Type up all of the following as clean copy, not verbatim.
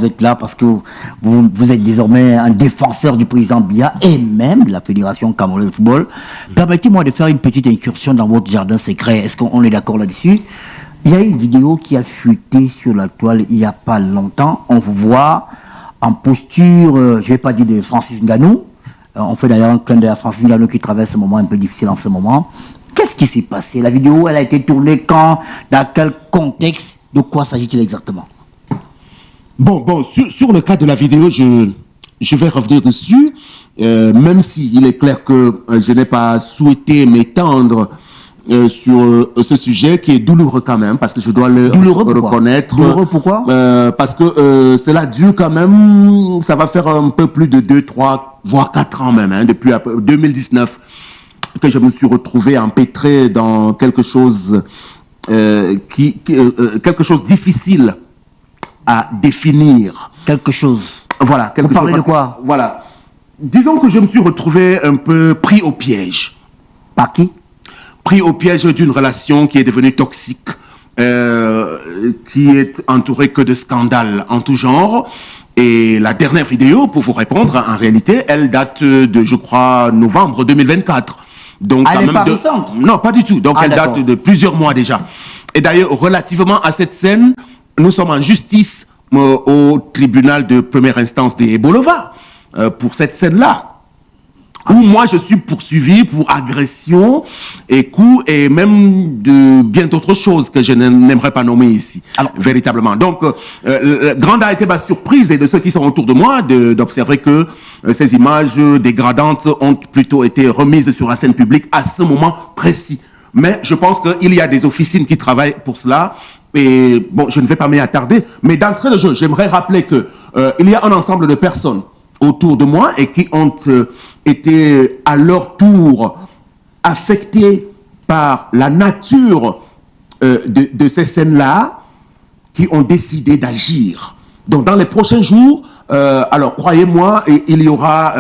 vous êtes là parce que vous êtes désormais un défenseur du président Biya et même de la Fédération camerounaise de football. Permettez-moi de faire une petite incursion dans votre jardin secret. Est-ce qu'on est d'accord là-dessus? Il y a une vidéo qui a fuité sur la toile il n'y a pas longtemps. On vous voit en posture, je ne vais pas dire de Francis Ngannou. On fait d'ailleurs un clin d'œil à Francis Ngannou qui traverse un moment un peu difficile en ce moment. Qu'est-ce qui s'est passé? La vidéo, elle a été tournée quand? Dans quel contexte? De quoi s'agit-il exactement? Bon, sur le cas de la vidéo, je vais revenir dessus, même s'il est clair que je n'ai pas souhaité m'étendre sur ce sujet qui est douloureux quand même, parce que je dois le reconnaître. Douloureux pourquoi? Parce que cela dure quand même, ça va faire un peu plus de 2, 3, voire 4 ans même, hein, depuis 2019, que je me suis retrouvé empêtré dans quelque chose quelque chose difficile à définir. Quelque chose. Voilà. Quelque Vous parlez chose, de quoi? Voilà. Disons que je me suis retrouvé un peu pris au piège. Par qui? Pris au piège d'une relation qui est devenue toxique, qui est entourée que de scandales en tout genre. Et la dernière vidéo, pour vous répondre, en réalité, elle date de, je crois, novembre 2024. Donc, elle est pas récente? Non, pas du tout. Donc, elle date de plusieurs mois déjà. Et d'ailleurs, relativement à cette scène, nous sommes en justice au tribunal de première instance des Bolova pour cette scène-là. Où moi je suis poursuivi pour agression et coups et même de bien d'autres choses que je n'aimerais pas nommer ici. Alors, véritablement. Donc, grande a été ma surprise et de ceux qui sont autour de moi d'observer que ces images dégradantes ont plutôt été remises sur la scène publique à ce moment précis. Mais je pense qu'il y a des officines qui travaillent pour cela. Et bon, je ne vais pas m'y attarder. Mais d'entrée de jeu, j'aimerais rappeler que il y a un ensemble de personnes autour de moi et qui ont été à leur tour affectés par la nature de ces scènes-là, qui ont décidé d'agir. Donc dans les prochains jours, alors croyez-moi, il y aura,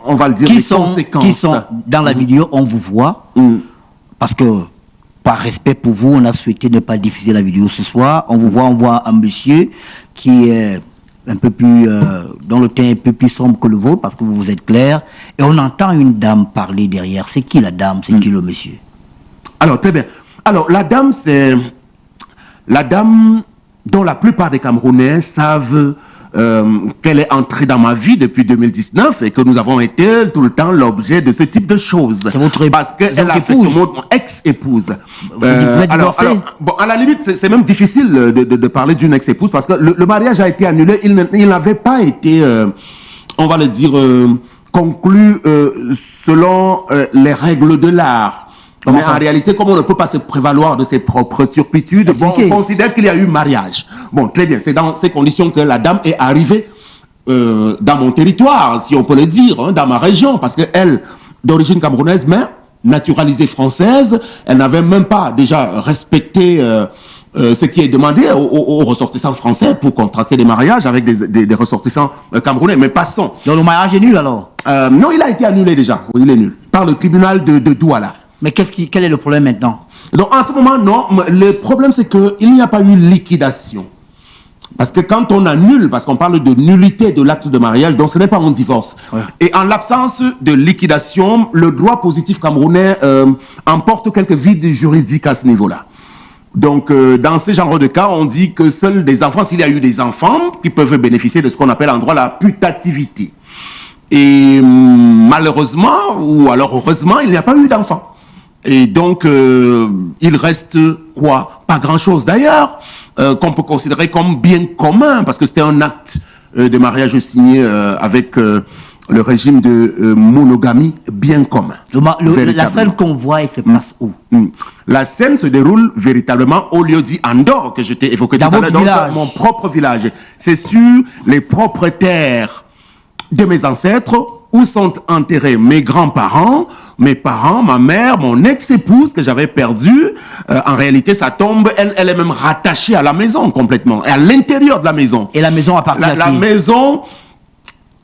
on va le dire, des conséquences. Qui sont dans la vidéo, on vous voit, parce que par respect pour vous, on a souhaité ne pas diffuser la vidéo ce soir. On vous voit, on voit un monsieur qui est un peu plus, dont le teint est un peu plus sombre que le vôtre, parce que vous êtes clair, et on entend une dame parler derrière. C'est qui la dame? C'est qui le monsieur? Alors, très bien. Alors, la dame, c'est la dame dont la plupart des Camerounais savent qu'elle est entrée dans ma vie depuis 2019 et que nous avons été tout le temps l'objet de ce type de choses. C'est votre épouse? Parce qu'elle a fait mon ex-épouse. Alors, bon, à la limite, c'est même difficile de parler d'une ex-épouse parce que le mariage a été annulé. Il n'avait pas été, on va le dire, conclu selon les règles de l'art. Mais en réalité, comme on ne peut pas se prévaloir de ses propres turpitudes, bon, on considère qu'il y a eu mariage. Bon, très bien, c'est dans ces conditions que la dame est arrivée dans mon territoire, si on peut le dire, hein, dans ma région, parce qu'elle, d'origine camerounaise, mais naturalisée française, elle n'avait même pas déjà respecté ce qui est demandé aux ressortissants français pour contracter des mariages avec des ressortissants camerounais. Mais passons. Donc le mariage est nul alors? Non, il a été annulé déjà, oui, il est nul, par le tribunal de Douala. Mais quel est le problème maintenant? Donc en ce moment, non. Le problème, c'est qu'il n'y a pas eu liquidation. Parce que quand on annule, parce qu'on parle de nullité de l'acte de mariage, donc ce n'est pas un divorce. Ouais. Et en l'absence de liquidation, le droit positif camerounais emporte quelques vides juridiques à ce niveau-là. Donc dans ce genre de cas, on dit que seuls des enfants, s'il y a eu des enfants, qui peuvent bénéficier de ce qu'on appelle en droit la putativité. Et malheureusement, ou alors heureusement, il n'y a pas eu d'enfants. Et donc, il reste quoi? Pas grand-chose d'ailleurs, qu'on peut considérer comme bien commun, parce que c'était un acte de mariage signé avec le régime de monogamie bien commun. La scène qu'on voit, elle se passe où? La scène se déroule véritablement au lieu dit Andorre, que je t'ai évoqué tout à l'heure, dans mon propre village. C'est sur les propres terres de mes ancêtres, où sont enterrés mes grands-parents, mes parents, ma mère, mon ex-épouse que j'avais perdue. En réalité, sa tombe, elle est même rattachée à la maison complètement, et à l'intérieur de la maison. Et la maison appartient à qui? La maison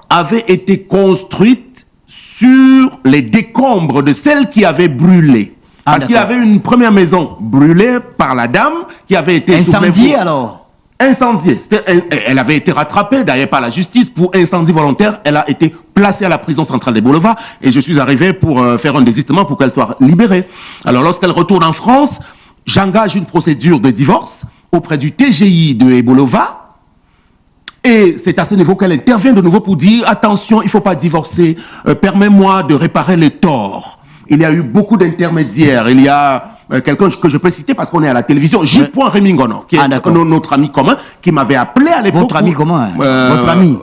avait été construite sur les décombres de celle qui avait brûlé. Parce qu'il y avait une première maison brûlée par la dame qui avait été incendiée alors? incendiée. Elle avait été rattrapée d'ailleurs par la justice pour incendie volontaire. Elle a été placée à la prison centrale des Boulevards et je suis arrivé pour faire un désistement pour qu'elle soit libérée. Alors lorsqu'elle retourne en France, j'engage une procédure de divorce auprès du TGI de Ebolova. Et c'est à ce niveau qu'elle intervient de nouveau pour dire attention, il ne faut pas divorcer, permets-moi de réparer les torts. Il y a eu beaucoup d'intermédiaires. Il y a quelqu'un que je peux citer parce qu'on est à la télévision, J. Rémy Ngono, qui est notre ami commun, qui m'avait appelé à l'époque. Votre ami commun, votre ami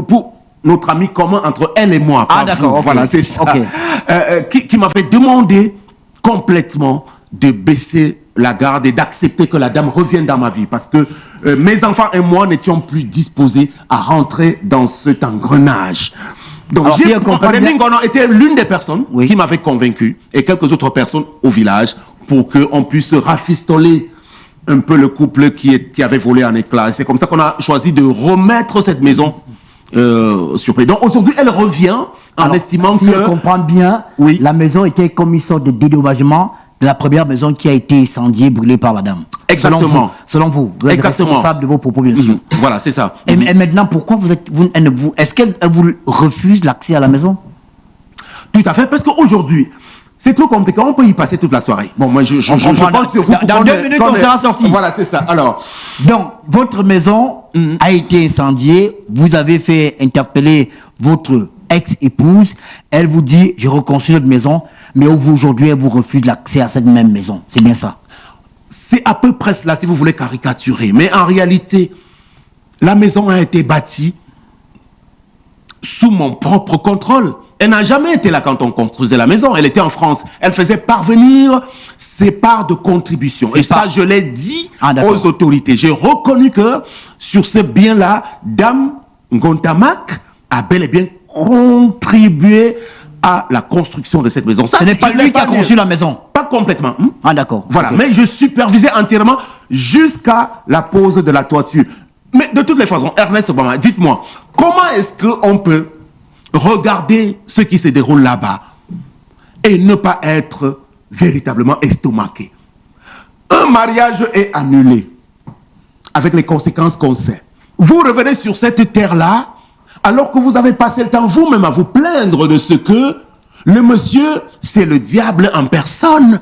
pour notre ami commun entre elle et moi. Ah d'accord, okay. Voilà, c'est ça. Okay. Qui m'avait demandé complètement de baisser la garde et d'accepter que la dame revienne dans ma vie parce que mes enfants et moi n'étions plus disposés à rentrer dans cet engrenage. Donc, Rémy Ngono était l'une des personnes qui m'avait convaincu et quelques autres personnes au village pour qu'on puisse rafistoler un peu le couple qui avait volé en éclats. C'est comme ça qu'on a choisi de remettre cette maison sur pied. Donc aujourd'hui, elle revient en estimant que... Si je comprends bien, la maison était comme une sorte de dédommagement de la première maison qui a été incendiée, brûlée par la dame. Exactement. Selon vous, vous êtes responsable de vos propos, bien sûr. Voilà, c'est ça. Et maintenant, pourquoi est-ce qu'elle vous refuse l'accès à la maison? Tout à fait, parce qu'aujourd'hui, c'est trop compliqué. On peut y passer toute la soirée. Bon, moi, je compte sur vous. Dans 2 minutes, on sera sorti. Voilà, c'est ça. Alors, donc, votre maison a été incendiée. Vous avez fait interpeller votre ex-épouse. Elle vous dit, je reconstruis notre maison. Mais aujourd'hui, elle vous refuse l'accès à cette même maison. C'est bien ça? C'est à peu près cela, si vous voulez caricaturer. Mais en réalité, la maison a été bâtie sous mon propre contrôle. Elle n'a jamais été là quand on construisait la maison. Elle était en France. Elle faisait parvenir ses parts de contribution. Et ça, je l'ai dit aux autorités. J'ai reconnu que sur ce bien-là, Dame Ngontamak a bel et bien contribué à la construction de cette maison. Ça, ce n'est pas lui qui a construit la maison? Pas complètement. Ah d'accord. Voilà, mais je supervisais entièrement jusqu'à la pose de la toiture. Mais de toutes les façons, Ernest Obama, dites-moi, comment est-ce qu'on peut regarder ce qui se déroule là-bas et ne pas être véritablement estomaqué? Un mariage est annulé avec les conséquences qu'on sait. Vous revenez sur cette terre-là alors que vous avez passé le temps vous-même à vous plaindre de ce que le monsieur, c'est le diable en personne.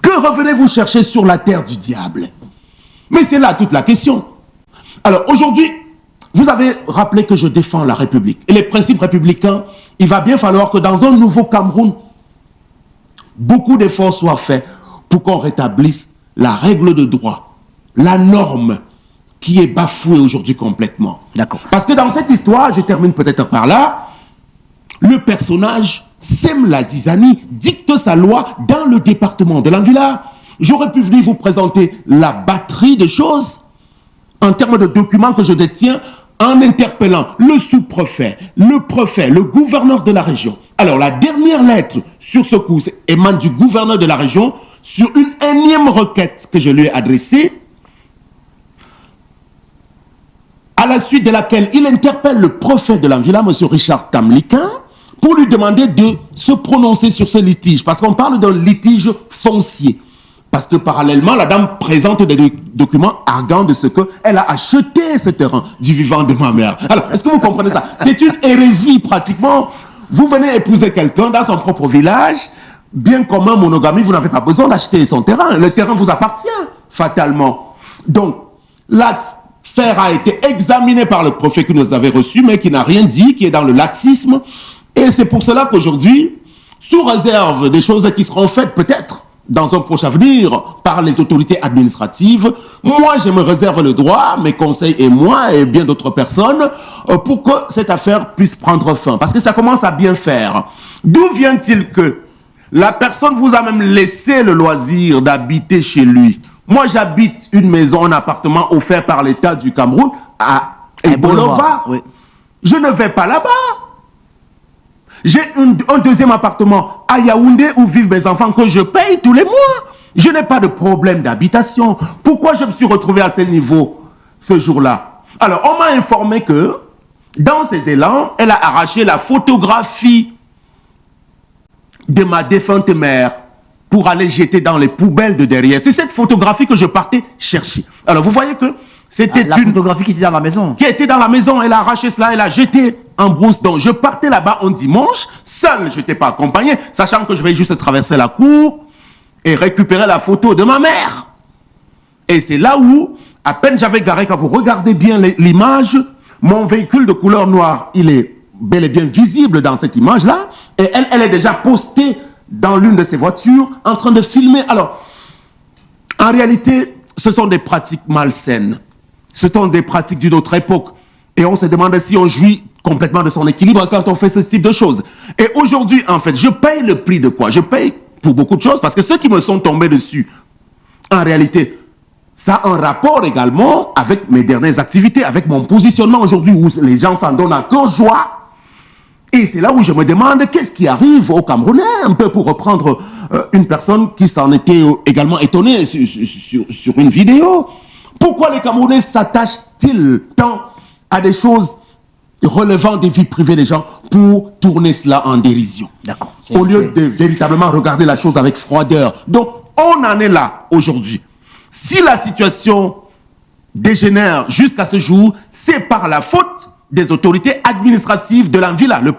Que revenez-vous chercher sur la terre du diable? Mais c'est là toute la question. Alors aujourd'hui, vous avez rappelé que je défends la République. Et les principes républicains, il va bien falloir que dans un nouveau Cameroun, beaucoup d'efforts soient faits pour qu'on rétablisse la règle de droit, la norme, qui est bafoué aujourd'hui complètement. D'accord. Parce que dans cette histoire, je termine peut-être par là, le personnage sème la zizanie, dicte sa loi dans le département de l'Anguilla. J'aurais pu venir vous présenter la batterie de choses en termes de documents que je détiens en interpellant le sous-préfet, le préfet, le gouverneur de la région. Alors la dernière lettre sur ce coup émane du gouverneur de la région sur une énième requête que je lui ai adressée, à la suite de laquelle il interpelle le préfet de l'Anguilla, M. Richard Tamlikin, pour lui demander de se prononcer sur ce litige. Parce qu'on parle d'un litige foncier. Parce que parallèlement, la dame présente des documents arguant de ce qu'elle a acheté ce terrain du vivant de ma mère. Alors, est-ce que vous comprenez ça? C'est une hérésie pratiquement. Vous venez épouser quelqu'un dans son propre village, bien commun monogamie, vous n'avez pas besoin d'acheter son terrain. Le terrain vous appartient, fatalement. Donc, l'affaire a été examinée par le préfet que nous avait reçu, mais qui n'a rien dit, qui est dans le laxisme. Et c'est pour cela qu'aujourd'hui, sous réserve des choses qui seront faites peut-être dans un prochain avenir par les autorités administratives, moi je me réserve le droit, mes conseils et moi et bien d'autres personnes, pour que cette affaire puisse prendre fin. Parce que ça commence à bien faire. D'où vient-il que la personne vous a même laissé le loisir d'habiter chez lui? Moi j'habite une maison, un appartement offert par l'État du Cameroun à Ebolova. Oui. Je ne vais pas là-bas. J'ai un deuxième appartement à Yaoundé où vivent mes enfants que je paye tous les mois. Je n'ai pas de problème d'habitation. Pourquoi je me suis retrouvé à ce niveau ce jour-là? Alors, on m'a informé que dans ses élans, elle a arraché la photographie de ma défunte mère pour aller jeter dans les poubelles de derrière. C'est cette photographie que je partais chercher. Alors, vous voyez que C'était la photographie qui était dans la maison. Qui était dans la maison, elle a arraché cela, elle a jeté en brousse. Donc je partais là-bas un dimanche, seul, je n'étais pas accompagné, sachant que je vais juste traverser la cour et récupérer la photo de ma mère. Et c'est là où, à peine j'avais garé, quand vous regardez bien l'image, mon véhicule de couleur noire, il est bel et bien visible dans cette image-là, et elle est déjà postée dans l'une de ses voitures, en train de filmer. Alors, en réalité, ce sont des pratiques malsaines. Ce sont des pratiques d'une autre époque. Et on se demande si on jouit complètement de son équilibre quand on fait ce type de choses. Et aujourd'hui, en fait, je paye le prix de quoi? Je paye pour beaucoup de choses, parce que ceux qui me sont tombés dessus, en réalité, ça a un rapport également avec mes dernières activités, avec mon positionnement aujourd'hui, où les gens s'en donnent à cœur joie. Et c'est là où je me demande qu'est-ce qui arrive aux Camerounais, un peu pour reprendre une personne qui s'en était également étonnée sur une vidéo. Pourquoi les Camerounais s'attachent-ils tant à des choses relevant des vies privées des gens pour tourner cela en dérision? D'accord. Au lieu de véritablement regarder la chose avec froideur. Donc, on en est là aujourd'hui. Si la situation dégénère jusqu'à ce jour, c'est par la faute des autorités administratives de l'Anvila. Le